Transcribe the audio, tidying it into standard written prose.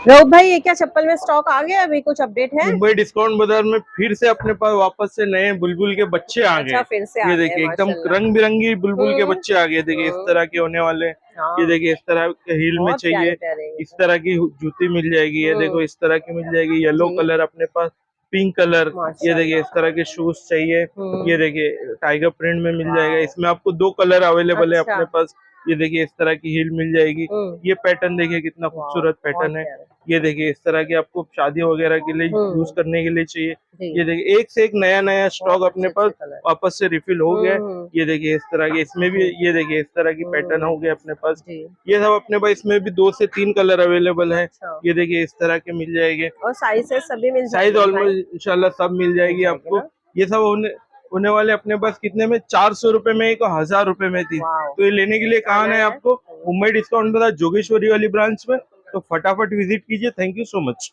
रऊफ भाई, ये क्या चप्पल में स्टॉक आ गया? अभी कुछ अपडेट है? मुंबई डिस्काउंट बाजार में फिर से अपने पास वापस से नए बुलबुल के बच्चे आ अच्छा, गए। फिर से आ ये गए देखिए एकदम माशाल्लाह। रंग बिरंगी बुलबुल के हम्म। बच्चे आ गए। देखिए इस तरह के होने वाले हैं। ये हाँ, देखिए इस तरह के हील में बहुत प्यारे चाहिए, प्यारे ये इस तो। तरह की जूती मिल जाएगी। ये देखो इस तरह की मिल जाएगी, येलो जी, कलर अपने पास, पिंक कलर। ये देखिए इस माशाल्लाह। तरह के शूज चाहिए। ये देखिए टाइगर प्रिंट में मिल जाएगा। वाह। इसमें आपको 2 कलर अवेलेबल है अच्छा। अपने पास। ये देखिए इस तरह की हील मिल जाएगी। ये पैटर्न देखिए कितना वाह, खूबसूरत बहुत पैटर्न है। प्यारे। ये देखिए इस तरह की आपको शादी वगैरह के लिए यूज हम्म। करने के लिए चाहिए। जी, ये देखिए एक से एक नया नया स्टॉक बहुत अपने अच्छे पास अच्छे कलर। वापस से रिफिल हो गया है। हम्म। ये देखिए इस तरह के इसमें भी, जी। ये देखिए इस तरह की पैटर्न हम्म। हो गए अपने पास। जी। ये सब अपने पास इसमें भी 2 से 3 कलर अवेलेबल है। अच्छा। ये देखिए इस तरह के मिल जाएंगे। और साइजेस सभी मिल साइज जाएंगे ना भाई? ऑलमोस्ट इंशाल्लाह सब मिल मिल जाएगी जाएंगे आपको। ना? ये सब होने वाले अपने पास कितने में, 400 रुपए में एक और 1000 रुपए में थी। वाह। तो ये लेने के लिए कहाँ आना है है। आपको? मुंबई डिस्काउंट बाजार जोगेश्वरी वाली ब्रांच में। तो फटाफट विजिट कीजिए। Thank you so much.